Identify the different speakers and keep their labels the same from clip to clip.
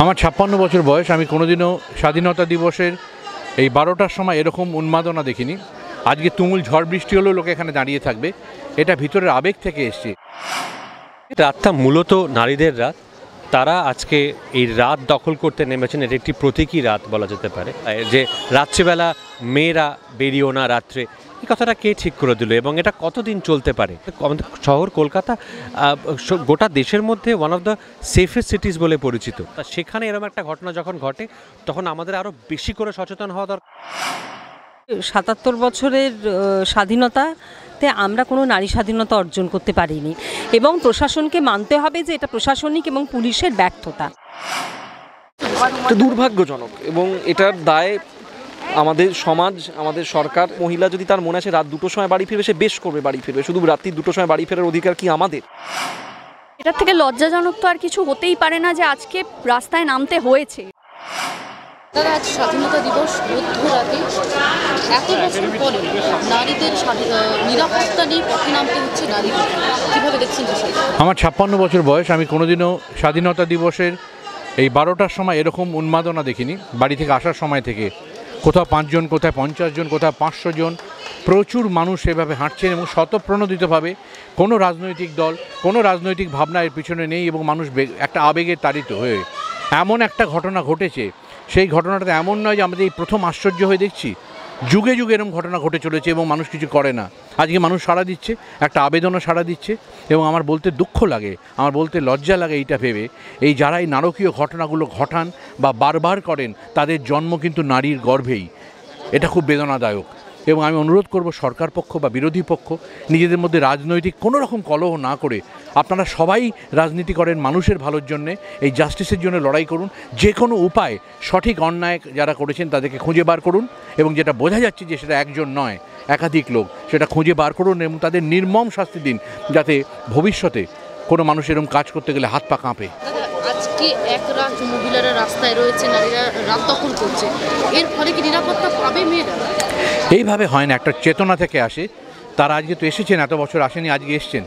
Speaker 1: আমার ৫৬ বছর বয়স। আমি কোনোদিনও স্বাধীনতা দিবসের এই ১২টার সময় এরকম উন্মাদনা দেখিনি। আজকে তুমুল ঝড় বৃষ্টি হলেও লোক এখানে দাঁড়িয়ে থাকবে, এটা ভিতরের আবেগ থেকে এসছে।
Speaker 2: রাতটা মূলত নারীদের রাত। তারা আজকে এই রাত দখল করতে নেমেছেন। এটা একটি প্রতীকী রাত বলা যেতে পারে, যে রাত্রিবেলা মেয়েরা বেরিয়েও না রাত্রে, এই কথাটা কে ঠিক করে দিল এবং এটা কতদিন চলতে পারে? আমাদের শহর কলকাতা গোটা দেশের মধ্যে ওয়ান অফ দ্য সেফেস্ট সিটিজ বলে পরিচিত। তা সেখানে এরকম একটা ঘটনা যখন ঘটে তখন আমাদের আরও বেশি করে সচেতন হওয়া দরকার।
Speaker 3: ৭৭ বছরের স্বাধীনতাতে আমরা কোনো নারী স্বাধীনতা অর্জন করতে পারিনি এবং প্রশাসনকে মানতে হবে যে এটা প্রশাসনিক এবং পুলিশের ব্যর্থতা।
Speaker 4: এটা দুর্ভাগ্যজনক এবং এটার দায় আমাদের সমাজ, আমাদের সরকার। মহিলা যদি তার মনে আছে রাত ২টোর সময় বাড়ি ফিরবে, সে বেশ করবে বাড়ি ফিরবে। শুধু রাত্রি ২টোর সময় বাড়ি ফেরার অধিকার কি আমাদের?
Speaker 5: এটার থেকে লজ্জাজনক তো আর কিছু হতেই পারে না যে আজকে রাস্তায় নামতে হয়েছে।
Speaker 6: দাদা, আজ স্বাধীনতা দিবস, মধ্যরাতে এত বছর পরে নারীদের নিরাপত্তা নিয়ে পথে নামতে হচ্ছে নারীদের, কীভাবে দেখছেন বিষয়টা?
Speaker 1: আমার ৫৬ বছর বয়স। আমি কোনোদিনও স্বাধীনতা দিবসের এই ১২টার সময় এরকম উন্মাদনা দেখিনি। বাড়ি থেকে আসার সময় থেকে কোথাও ৫ জন, কোথাও ৫০ জন, কোথাও ৫০০ জন, প্রচুর মানুষ এভাবে হাঁটছেন এবং স্বতঃপ্রণোদিতভাবে কোনো রাজনৈতিক দল, কোনো রাজনৈতিক ভাবনা এর পিছনে নেই এবং মানুষ একটা আবেগে তাড়িত হয়ে এমন একটা ঘটনা ঘটেছে। সেই ঘটনাটা এমন নয় যে আমাদের এই প্রথম আশ্চর্য হয়ে দেখছি, যুগে যুগে এরকম ঘটনা ঘটে চলেছে এবং মানুষ কিছু করে না। আজকে মানুষ সাড়া দিচ্ছে, একটা আবেদনও সাড়া দিচ্ছে এবং আমার বলতে দুঃখ লাগে, আমার বলতে লজ্জা লাগে এইটা ভেবে, এই যারা এই নারকীয় ঘটনাগুলো ঘটান বা বারবার করেন তাদের জন্ম কিন্তু নারীর গর্ভেই। এটা খুব বেদনাদায়ক এবং আমি অনুরোধ করব সরকার পক্ষ বা বিরোধী পক্ষ নিজেদের মধ্যে রাজনৈতিক কোনো রকম কলহ না করে আপনারা সবাই রাজনীতি করেন মানুষের ভালোর জন্যে, এই জাস্টিসের জন্য লড়াই করুন। যে কোনো উপায় সঠিক অন্যায় যারা করেছেন তাদেরকে খুঁজে বার করুন এবং যেটা বোঝা যাচ্ছে যে সেটা একজন নয় একাধিক লোক, সেটা খুঁজে বার করুন এবং তাদের নির্মম শাস্তি দিন, যাতে ভবিষ্যতে কোনো মানুষ এরকম কাজ করতে গেলে হাত পা কাঁপে।
Speaker 6: আজকে এক রাত মহিলারা রাস্তায় রয়েছে, নারীরা রাত দখল করছে, এর ফলে কি নিরাপত্তা পাবে মেয়েরা?
Speaker 1: এইভাবে হয় না, একটা চেতনা থেকে আসে। তারা আজকে তো এসেছেন, এত বছর আসেনি, আজকে এসছেন।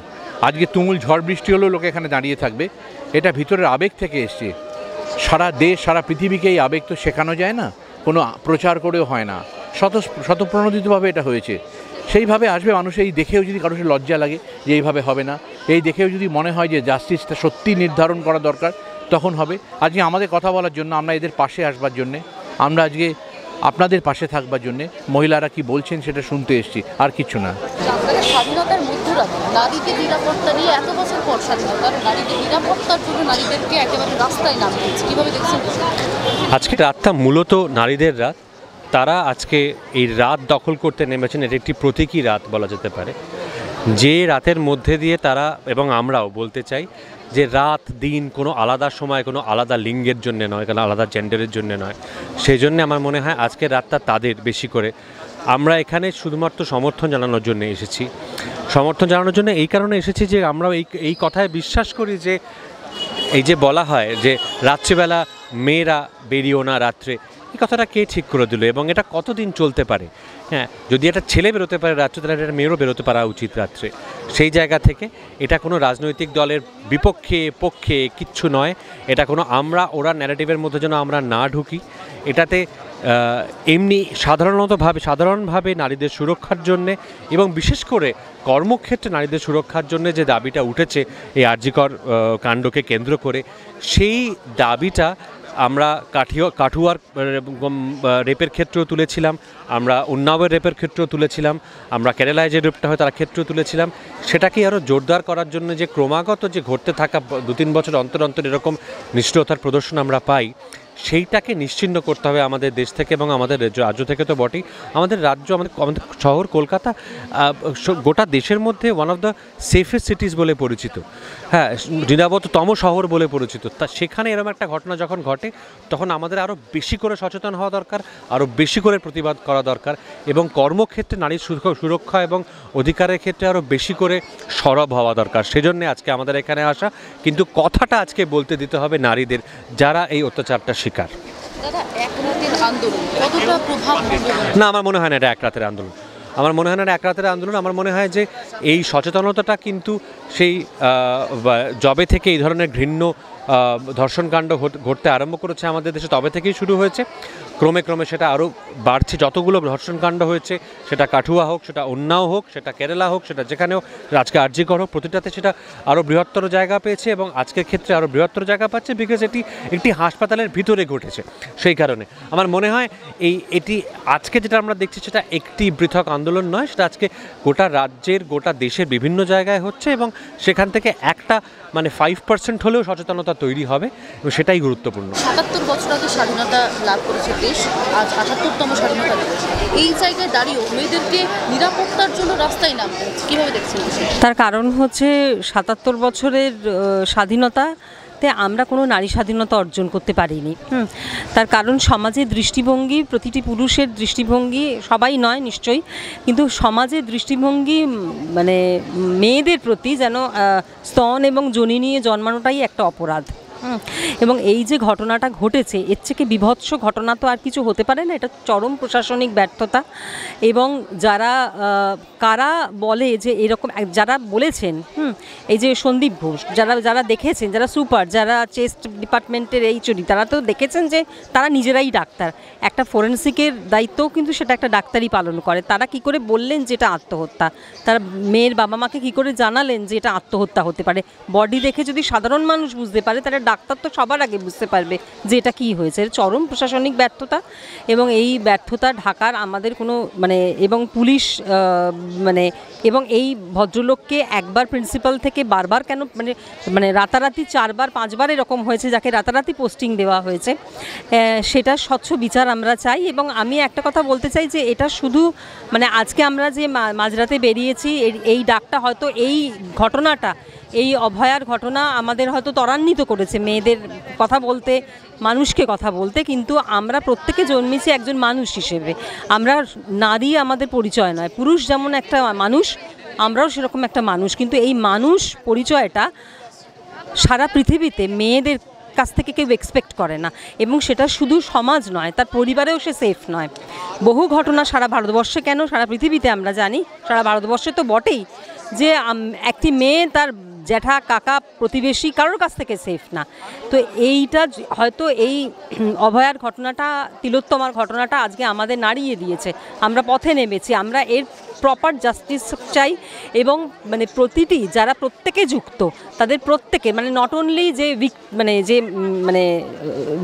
Speaker 1: আজকে তুমুল ঝড় বৃষ্টি হলেও লোক এখানে দাঁড়িয়ে থাকবে, এটা ভিতরের আবেগ থেকে এসছে। সারা দেশ, সারা পৃথিবীকে এই আবেগ তো শেখানো যায় না, কোনো প্রচার করেও হয় না, স্বতঃপ্রণোদিতভাবে এটা হয়েছে। সেইভাবে আসবে মানুষ। এই দেখেও যদি কারোর লজ্জা লাগে যে এইভাবে হবে না, এই দেখেও যদি মনে হয় যে জাস্টিসটা সত্যি নির্ধারণ করা দরকার, তখন হবে। আজকে আমাদের কথা বলার জন্য, আমরা এদের পাশে আসবার জন্যে, আমরা আজকে আপনাদের পাশে থাকবার জন্যে, মহিলারা কি বলছেন সেটা শুনতে এসেছি, আর কিছু না।
Speaker 6: স্বাধীনতার মধ্যরাতে নারীদের নিরাপত্তা নিয়ে এত বছর পর স্বাধীনতার নারীদের নিরাপত্তার জন্য নারীদেরকে একেবারে রাস্তায় নামতে হচ্ছে, কীভাবে দেখছেন?
Speaker 2: আজকে রাতটা মূলত নারীদের রাত। তারা আজকে এই রাত দখল করতে নেমেছেন। এটা একটি প্রতীকী রাত বলা যেতে পারে, যে রাতের মধ্যে দিয়ে তারা, এবং আমরাও বলতে চাই যে রাত দিন কোনো আলাদা সময়, কোনো আলাদা লিঙ্গের জন্য নয়, কোনো আলাদা জেন্ডারের জন্য নয়। সেই জন্যে আমার মনে হয় আজকের রাতটা তাদের বেশি করে। আমরা এখানে শুধুমাত্র সমর্থন জানানোর জন্য এসেছি। সমর্থন জানানোর জন্য এই কারণে এসেছি যে আমরা এই কথায় বিশ্বাস করি যে এই যে বলা হয় যে রাত্রিবেলা মেয়েরা বেরিয়েও না রাত্রে, এই কথাটা কে ঠিক করে দিল এবং এটা কতদিন চলতে পারে? হ্যাঁ, যদি একটা ছেলে বেরোতে পারে রাত্রে, তাহলে একটা মেয়েরও বেরোতে পারা উচিত রাত্রে। সেই জায়গা থেকে এটা কোনো রাজনৈতিক দলের বিপক্ষে পক্ষে কিচ্ছু নয়। এটা কোনো আমরা ওরা ন্যারেটিভের মধ্যে যেন আমরা না ঢুকি। এটাতে এমনি সাধারণভাবে নারীদের সুরক্ষার জন্যে এবং বিশেষ করে কর্মক্ষেত্রে নারীদের সুরক্ষার জন্যে যে দাবিটা উঠেছে এই আরজিকর কাণ্ডকে কেন্দ্র করে, সেই দাবিটা আমরা কাঠুয়ার রেপের ক্ষেত্রেও তুলেছিলাম, আমরা উন্নাওয়ের রেপের ক্ষেত্রেও তুলেছিলাম, আমরা কেরালায় যে রেপটা হয় তার ক্ষেত্রেও তুলেছিলাম। সেটাকে আরও জোরদার করার জন্য যে ক্রমাগত যে ঘটতে থাকা 2-3 বছর অন্তর অন্তর এরকম নিষ্ঠুরতার প্রদর্শন আমরা পাই, সেইটাকে নিশ্চিহ্ন করতে হবে আমাদের দেশ থেকে এবং আমাদের রাজ্য থেকে তো বটেই। আমাদের রাজ্য, আমাদের শহর কলকাতা গোটা দেশের মধ্যে ওয়ান অফ দ্য সেফেস্ট সিটিজ বলে পরিচিত, হ্যাঁ, নিরাপত্তাতম শহর বলে পরিচিত। তা সেখানে এরকম একটা ঘটনা যখন ঘটে তখন আমাদের আরও বেশি করে সচেতন হওয়া দরকার, আরও বেশি করে প্রতিবাদ করা দরকার এবং কর্মক্ষেত্রে নারীর সুরক্ষা এবং অধিকারের ক্ষেত্রে আরও বেশি করে সরব হওয়া দরকার। সেজন্যে আজকে আমাদের এখানে আসা। কিন্তু কথাটা আজকে বলতে দিতে হবে নারীদের, যারা এই অত্যাচারটা শিকার।
Speaker 6: দাদা, এক রাতের আন্দোলন কতটা প্রভাব?
Speaker 2: না, আমার মনে হয় না এটা এক রাতের আন্দোলন। আমার মনে হয় না এক রাতের আন্দোলন। আমার মনে হয় যে এই সচেতনতাটা কিন্তু সেই জবে থেকে এই ধরনের ঘৃণ্য ধর্ষণকাণ্ড ঘটতে আরম্ভ করেছে আমাদের দেশে, তবে থেকেই শুরু হয়েছে। ক্রমে ক্রমে সেটা আরও বাড়ছে। যতগুলো ধর্ষণকাণ্ড হয়েছে, সেটা কাঠুয়া হোক, সেটা উন্নাও হোক, সেটা কেরালা হোক, সেটা যেখানেও আজকে আরজিকর হোক, প্রতিটাতে সেটা আরও বৃহত্তর জায়গা পেয়েছে এবং আজকের ক্ষেত্রে আরও বৃহত্তর জায়গা পাচ্ছে, বিকজ এটি একটি হাসপাতালের ভিতরে ঘটেছে। সেই কারণে আমার মনে হয় এটি আজকে যেটা আমরা দেখছি সেটা একটি পৃথক আন্দোলন নয়, সেটা আজকে গোটা রাজ্যের, গোটা দেশের বিভিন্ন জায়গায় হচ্ছে এবং সেখান থেকে একটা 5% হলেও সচেতনতা তৈরি হবে এবং সেটাই গুরুত্বপূর্ণ।
Speaker 6: ৭৭ বছর আগে স্বাধীনতা লাভ করেছে দেশ, আজ ৭৮তম স্বাধীনতা দিবস। এই জায়গায় দাঁড়িয়েও মেয়েদেরকে নিরাপত্তার জন্য রাস্তায় নামতে হচ্ছে, কীভাবে দেখছেন?
Speaker 3: তার কারণ হচ্ছে ৭৭ বছরের স্বাধীনতাতে আমরা কোনো নারী স্বাধীনতা অর্জন করতে পারিনি। তার কারণ সমাজের দৃষ্টিভঙ্গি, প্রতিটি পুরুষের দৃষ্টিভঙ্গি, সবাই নয় নিশ্চয়ই, কিন্তু সমাজের দৃষ্টিভঙ্গি মেয়েদের প্রতি যেন স্তন এবং যোনি নিয়ে জন্মানোটাই একটা অপরাধ। এবং এই যে ঘটনাটা ঘটেছে, এর থেকে বিভৎস ঘটনা তো আর কিছু হতে পারে না। এটা চরম প্রশাসনিক ব্যর্থতা। এবং কারা বলে যে এরকম, যারা বলেছেন, এই যে সন্দীপ ঘোষ, যারা দেখেছেন, যারা সুপার, যারা চেস্ট ডিপার্টমেন্টের এইচওডি, তারা তো দেখেছেন যে তারা নিজেরাই ডাক্তার। একটা ফরেন্সিকের দায়িত্বও কিন্তু সেটা একটা ডাক্তারই পালন করে। তারা কি করে বললেন যে এটা আত্মহত্যা? তারা মেয়ের বাবা মাকে কি করে জানালেন যে এটা আত্মহত্যা হতে পারে? বডি দেখে যদি সাধারণ মানুষ বুঝতে পারে, তাহলে ডাক্তার তো সবার আগে বুঝতে পারবে যে এটা কী হয়েছে। চরম প্রশাসনিক ব্যর্থতা। এবং এই ব্যর্থতা ঢাকার আমাদের কোনো এবং পুলিশ এবং এই ভদ্রলোককে একবার প্রিন্সিপাল থেকে বারবার কেন রাতারাতি 4বার 5বার এরকম হয়েছে, যাকে রাতারাতি পোস্টিং দেওয়া হয়েছে, সেটা স্বচ্ছ বিচার আমরা চাই। এবং আমি একটা কথা বলতে চাই যে এটা শুধু আজকে আমরা যে মাঝরাতে বেরিয়েছি, এই ডাকটা হয়তো, এই ঘটনাটা, এই অভয়ার ঘটনা আমাদের হয়তো ত্বরান্বিত করেছে মেয়েদের কথা বলতে, মানুষকে কথা বলতে, কিন্তু আমরা প্রত্যেকে জন্মেছি একজন মানুষ হিসেবে। আমরা নারী আমাদের পরিচয় নয়। পুরুষ যেমন একটা মানুষ, আমরাও সেরকম একটা মানুষ, কিন্তু এই মানুষ পরিচয়টা সারা পৃথিবীতে মেয়েদের কাছ থেকে কেউ এক্সপেক্ট করে না। এবং সেটা শুধু সমাজ নয়, তার পরিবারেও সে সেফ নয়। বহু ঘটনা সারা ভারতবর্ষে, কেন সারা পৃথিবীতে আমরা জানি, সারা ভারতবর্ষে তো বটেই, যে একটি মেয়ে তার জ্যাঠা, কাকা, প্রতিবেশী কারোর কাছ থেকে সেফ না। তো এইটা হয়তো এই অভয়ার ঘটনাটা, তিলোত্তমার ঘটনাটা আজকে আমাদের নাড়িয়ে দিয়েছে। আমরা পথে নেমেছি, আমরা এর প্রপার জাস্টিস চাই। এবং প্রতিটি যারা প্রত্যেকে যুক্ত, তাদের প্রত্যেকে নট অনলি যে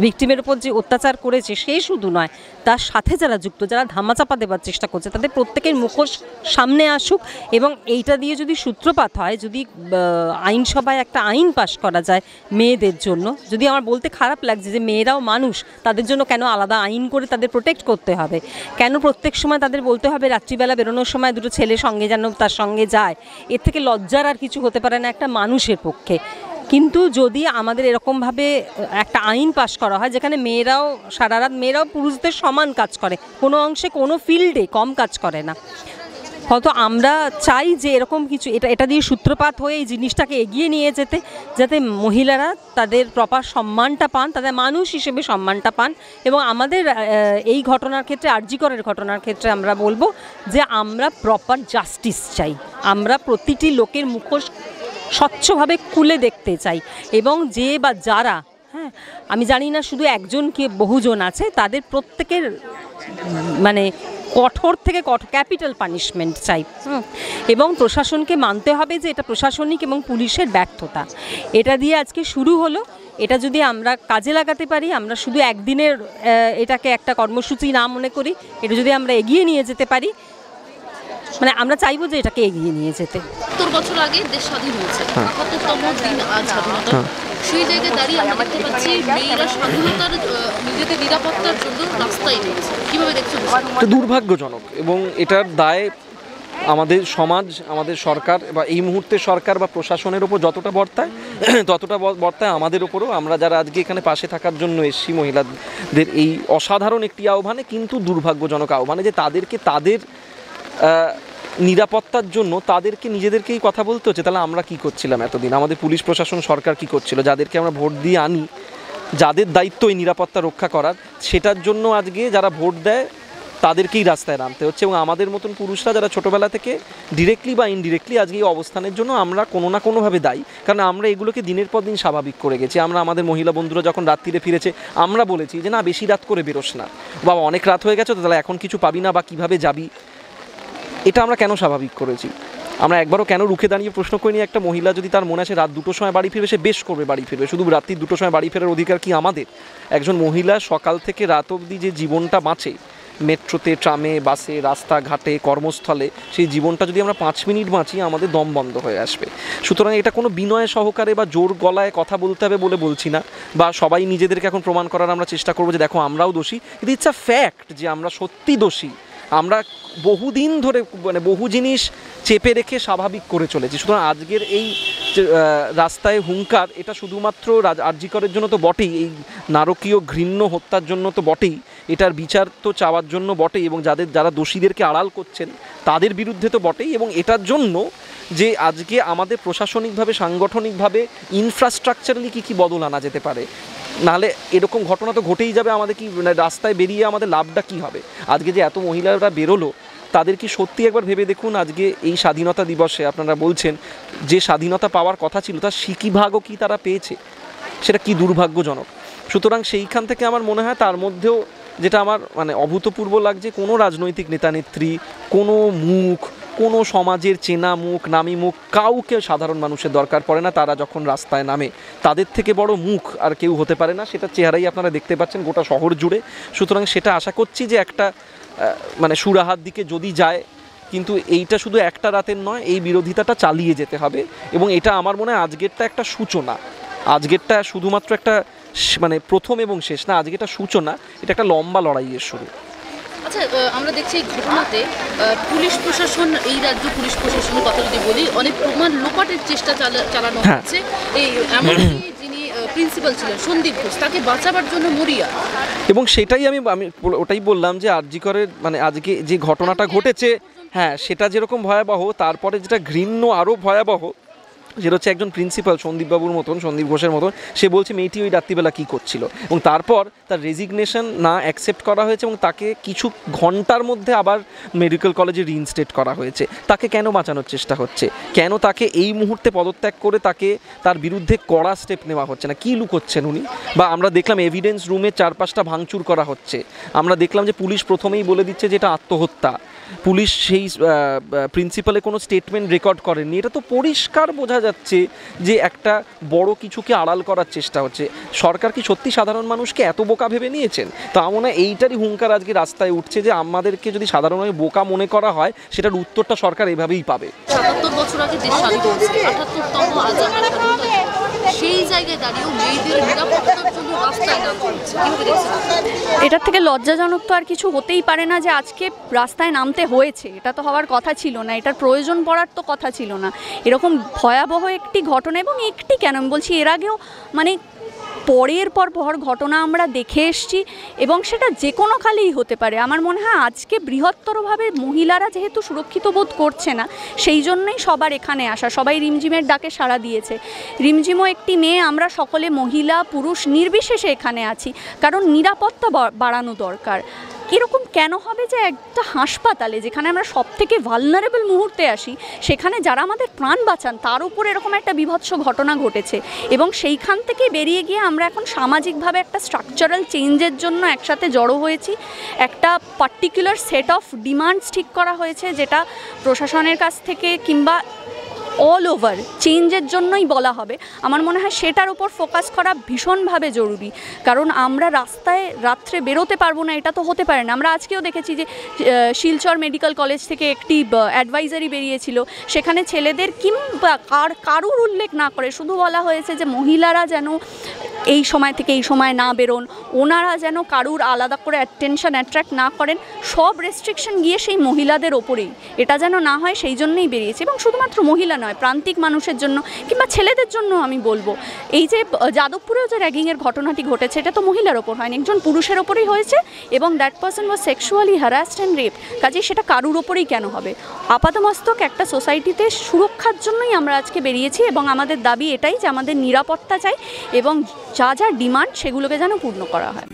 Speaker 3: ভিকটিমের উপর যে অত্যাচার করেছে সে শুধু নয়, তার সাথে যারা যুক্ত, যারা ধামাচাপা দেওয়ার চেষ্টা করছে, তাদের প্রত্যেকের মুখোশ সামনে আসুক। এবং এইটা দিয়ে যদি সূত্রপাত হয়, যদি আইনসভায় একটা আইন পাশ করা যায় মেয়েদের জন্য, যদি আমার বলতে খারাপ লাগছে যে মেয়েরাও মানুষ, তাদের জন্য কেন আলাদা আইন করে তাদের প্রোটেক্ট করতে হবে? কেন প্রত্যেক সময় তাদের বলতে হবে রাত্রিবেলা বেরোনোর সময় দুটো ছেলে সঙ্গে যেন তার সঙ্গে যায়? এর থেকে লজ্জার আর কিছু হতে পারে না একটা মানুষের পক্ষে। কিন্তু যদি আমাদের এরকমভাবে একটা আইন পাশ করা হয় যেখানে মেয়েরাও সারা রাত, মেয়েরাও পুরুষদের সমান কাজ করে, কোনো অংশে কোনো ফিল্ডে কম কাজ করে না, হয়তো আমরা চাই যে এরকম কিছু, এটা দিয়ে সূত্রপাত হয়ে এই জিনিসটাকে এগিয়ে নিয়ে যেতে, যাতে মহিলারা তাদের প্রপার সম্মানটা পান, তাদের মানুষ হিসেবে সম্মানটা পান। এবং আমাদের এই ঘটনার ক্ষেত্রে, আরজিকরের ঘটনার ক্ষেত্রে আমরা বলবো যে আমরা প্রপার জাস্টিস চাই। আমরা প্রতিটি লোকের মুখোশ স্বচ্ছভাবে খুলে দেখতে চাই। এবং যে বা যারা, আমি জানি না শুধু একজন কি বহুজন আছে, তাদের প্রত্যেকের কঠোর থেকে কঠোর ক্যাপিটাল পানিশমেন্ট চাই। এবং প্রশাসনকে মানতে হবে যে এটা প্রশাসনিক এবং পুলিশের ব্যর্থতা। এটা দিয়ে আজকে শুরু হলো, এটা যদি আমরা কাজে লাগাতে পারি, আমরা শুধু একদিনের এটাকে একটা কর্মসূচি না মনে করি, এটা যদি আমরা এগিয়ে নিয়ে যেতে পারি, আমরা চাইবো যে এটাকে এগিয়ে নিয়ে যেতে।
Speaker 6: ৭০ বছর আগে দেশ স্বাধীন হয়েছে, ৭৮তম দিন আজ স্বাধীনতা। সেই জায়গায় দাঁড়িয়ে আমরা দেখতে পাচ্ছি মেয়েরা স্বাধীনতার, নিজেদের নিরাপত্তার জন্য রাস্তায় নেমেছে, কীভাবে দেখছেন?
Speaker 4: এটা দুর্ভাগ্যজনক এবং এটার দায় আমাদের সমাজ, আমাদের সরকার বা এই মুহূর্তে সরকার বা প্রশাসনের ওপর যতটা বর্তায়, ততটা বর্তায় আমাদের ওপরও। আমরা যারা আজকে এখানে পাশে থাকার জন্য এসছি মহিলাদের এই অসাধারণ একটি আহ্বানে, কিন্তু দুর্ভাগ্যজনক আহ্বানে, যে তাদেরকে তাদের নিরাপত্তার জন্য তাদেরকে নিজেদেরকেই কথা বলতে হচ্ছে। তাহলে আমরা কি করছিলাম এতদিন? আমাদের পুলিশ প্রশাসন, সরকার কি করছিল? যাদেরকে আমরা ভোট দিয়ে আনি, যাদের দায়িত্ব এই নিরাপত্তা রক্ষা করার, সেটার জন্য আজকে যারা ভোট দেয় তাদেরকেই রাস্তায় নামতে হচ্ছে। এবং আমাদের মতন পুরুষরা যারা ছোটোবেলা থেকে ডিরেক্টলি বা ইনডিরেক্টলি আজকে এই অবস্থানের জন্য আমরা কোনো না কোনোভাবে দায়ী, কারণ আমরা এগুলোকে দিনের পর দিন স্বাভাবিক করে গেছি। আমরা আমাদের মহিলা বন্ধুরা যখন রাত্রিরে ফিরেছে আমরা বলেছি যে না বেশি রাত করে বেরোস না, বাবা অনেক রাত হয়ে গেছে তো তাহলে এখন কিছু পাবি না বা কীভাবে যাবি। এটা আমরা কেন স্বাভাবিক করেছি? আমরা একবারও কেন রুখে দাঁড়িয়ে প্রশ্ন করিনি একটা মহিলা যদি তার মনে আছে রাত 2টোর সময় বাড়ি ফিরবে, সে বেশ করবে বাড়ি ফিরবে, শুধু রাত্রি 2টোর সময় বাড়ি ফেরার অধিকার কি আমাদের? একজন মহিলা সকাল থেকে রাত অবধি যে জীবনটা বাঁচে মেট্রোতে, ট্রামে, বাসে, রাস্তাঘাটে, কর্মস্থলে, সেই জীবনটা যদি আমরা 5 মিনিট বাঁচি আমাদের দম বন্ধ হয়ে আসবে। সুতরাং এটা কোনো বিনয় সহকারে বা জোর গলায় কথা বলতে হবে বলে বলছি না, বা সবাই নিজেদেরকে এখন প্রমাণ করার আমরা চেষ্টা করবো যে দেখো আমরাও দোষী, কিন্তু ইটস আ ফ্যাক্ট যে আমরা সত্যি দোষী। আমরা বহুদিন ধরে মানে বহু জিনিস চেপে রেখে স্বাভাবিক করে চলেছি। সুতরাং আজকের এই রাস্তায় হুঙ্কার এটা শুধুমাত্র আরজি করের জন্য তো বটেই, এই নারকীয় ঘৃণ্য হত্যার জন্য তো বটেই, এটার বিচার তো চাওয়ার জন্য বটেই, এবং যারা দোষীদেরকে আড়াল করছেন তাদের বিরুদ্ধে তো বটেই। এবং এটার জন্য যে আজকে আমাদের প্রশাসনিকভাবে, সাংগঠনিকভাবে, ইনফ্রাস্ট্রাকচারালি কী বদল আনা যেতে পারে, নাহলে এরকম ঘটনা তো ঘটেই যাবে। আমাদের কি রাস্তায় বেরিয়ে আমাদের লাভটা কী হবে? আজকে যে এত মহিলারা বেরোলো তাদের কি সত্যি একবার ভেবে দেখুন, আজকে এই স্বাধীনতা দিবসে আপনারা বলছেন যে স্বাধীনতা পাওয়ার কথা ছিল তার সিকিভাগও কি তারা পেয়েছে? সেটা কি দুর্ভাগ্যজনক। সুতরাং সেইখান থেকে আমার মনে হয় তার মধ্যেও যেটা আমার মানে অভূতপূর্ব লাগছে, কোনো রাজনৈতিক নেতানেত্রী, কোনো মুখ, কোনো সমাজের চেনা মুখ, নামী মুখ, কাউকে সাধারণ মানুষের দরকার পড়ে না। তারা যখন রাস্তায় নামে তাদের থেকে বড় মুখ আর কেউ হতে পারে না। সেটা চেহারাই আপনারা দেখতে পাচ্ছেন গোটা শহর জুড়ে। সুতরাং সেটা আশা করছি যে একটা মানে সুরাহার দিকে যদি যায়, কিন্তু এইটা শুধু একটা রাতের নয়, এই বিরোধিতাটা চালিয়ে যেতে হবে। এবং এটা আমার মনে হয় আজকেরটা একটা সূচনা, আজকেরটা শুধুমাত্র একটা মানে প্রথম এবং শেষ না, আজকে এটা সূচনা, এটা একটা লম্বা লড়াইয়ের শুরু।
Speaker 6: আচ্ছা, আমরা দেখছি এই ঘটনাতে পুলিশ প্রশাসন, এই রাজ্য পুলিশ প্রশাসনের কথা যদি বলি, অনেক প্রমাণ লোপাটের চেষ্টা চালানো হচ্ছে। এই এমনকি যিনি প্রিন্সিপাল ছিলেন সন্দীপ ঘোষ, তাকে বাঁচাবার জন্য মরিয়া। এবং
Speaker 4: সেটাই আমি ওটাই বললাম যে আরজি করের মানে আজকে যে ঘটনাটা ঘটেছে, হ্যাঁ সেটা যেরকম ভয়াবহ, তারপরে যেটা ঘৃণ্য আরও ভয়াবহ, যেটা হচ্ছে একজন প্রিন্সিপাল সন্দীপবাবুর মতন, সন্দীপ ঘোষের মতন, সে বলছে মেয়েটি ওই রাত্রিবেলা কী করছিল, এবং তারপর তার রেজিগনেশন না অ্যাকসেপ্ট করা হয়েছে এবং তাকে কিছু ঘন্টার মধ্যে আবার মেডিকেল কলেজে রিইনস্টেট করা হয়েছে। তাকে কেন বাঁচানোর চেষ্টা হচ্ছে? কেন তাকে এই মুহূর্তে পদত্যাগ করে তাকে তার বিরুদ্ধে কড়া স্টেপ নেওয়া হচ্ছে না? কী লুকোচ্ছেন উনি? বা আমরা দেখলাম এভিডেন্স রুমে 4-5টা ভাঙচুর করা হচ্ছে। আমরা দেখলাম যে পুলিশ প্রথমেই বলে দিচ্ছে যে এটা আত্মহত্যা। পুলিশ সেই প্রিন্সিপালে কোনো স্টেটমেন্ট রেকর্ড করেননি। এটা তো পরিষ্কার বোঝা যাচ্ছে যে একটা বড় কিছুকে আড়াল করার চেষ্টা হচ্ছে। সরকার কি সত্যি সাধারণ মানুষকে এত বোকা ভেবে নিয়েছেন? তো আমার মনে হয় এইটারই হুঙ্কার আজকে রাস্তায় উঠছে যে আমাদেরকে যদি সাধারণভাবে বোকা মনে করা হয়, সেটার উত্তরটা সরকার এভাবেই পাবে।
Speaker 6: ৭৭ বছর আগে দেশ স্বাধীন হয়েছে, ৭৮তম আজ আমরা স্বাধীনতা, সেই জায়গায় দাঁড়িয়েও মেয়েদের নিরাপত্তার জন্য রাস্তায় নামতে হচ্ছে।
Speaker 5: এটার থেকে লজ্জাজনক তো আর কিছু হতেই পারে না যে আজকে রাস্তায় নামতে হয়েছে। এটা তো হওয়ার কথা ছিল না, এটার প্রয়োজন পড়ার তো কথা ছিল না। এরকম ভয়াবহ একটি ঘটনা, এবং একটি কেন আমি বলছি, এর আগেও মানে পরের পর ঘটনা আমরা দেখে এসছি, এবং সেটা যে কোনো খালেই হতে পারে। আমার মনে হয় আজকে বৃহত্তরভাবে মহিলারা যেহেতু সুরক্ষিত বোধ করছে না, সেই জন্যই সবার এখানে আসা। সবাই রিমঝিমের ডাকে সাড়া দিয়েছে। রিমঝিমও একটি মেয়ে, আমরা সকলে মহিলা পুরুষ নির্বিশেষে এখানে আছি, কারণ নিরাপত্তা বাড়ানো দরকার। এরকম কেন হবে যে একটা হাসপাতালে, যেখানে আমরা সব থেকে ভালনারেবল মুহূর্তে আসি, সেখানে যারা আমাদের প্রাণ বাঁচান তার উপর এরকম একটা বিভৎস ঘটনা ঘটেছে। এবং সেইখান থেকে বেরিয়ে গিয়ে আমরা এখন সামাজিকভাবে একটা স্ট্রাকচারাল চেঞ্জের জন্য একসাথে জড়ো হয়েছি। একটা পার্টিকুলার সেট অফ ডিমান্ডস ঠিক করা হয়েছে, যেটা প্রশাসনের কাছ থেকে কিংবা অল ওভার চেঞ্জের জন্যই বলা হবে। আমার মনে হয় সেটার উপর ফোকাস করা ভীষণভাবে জরুরি, কারণ আমরা রাস্তায় রাত্রে বেরোতে পারবো না, এটা তো হতে পারে না। আমরা আজকেও দেখেছি যে শিলচর মেডিকেল কলেজ থেকে একটি অ্যাডভাইজারি বেরিয়েছিল, সেখানে ছেলেদের কিংবা কারুর উল্লেখ না করে শুধু বলা হয়েছে যে মহিলারা যেন এই সময় থেকে এই সময় না বেরোন, ওনারা যেন কারুর আলাদা করে অ্যাটেনশন অ্যাট্রাক্ট না করেন। সব রেস্ট্রিকশন গিয়ে সেই মহিলাদের ওপরেই, এটা যেন না হয় সেই জন্যই বেরিয়েছে। এবং শুধুমাত্র মহিলা নয়, প্রান্তিক মানুষের জন্য কিংবা ছেলেদের জন্য আমি বলবো, এই যে যাদবপুরেও যে র্যাগিংয়ের ঘটনাটি ঘটেছে, এটা তো মহিলার ওপর হয়নি, একজন পুরুষের ওপরেই হয়েছে, এবং that person was sexually harassed and rape. কাজেই সেটা কারুর ওপরেই কেন হবে? আপাতমস্তক একটা সোসাইটিতে সুরক্ষার জন্যই আমরা আজকে বেরিয়েছি, এবং আমাদের দাবি এটাই যে আমাদের নিরাপত্তা চাই, এবং যা যা ডিমান্ড সেগুলোকে যেন পূর্ণ করা হয়।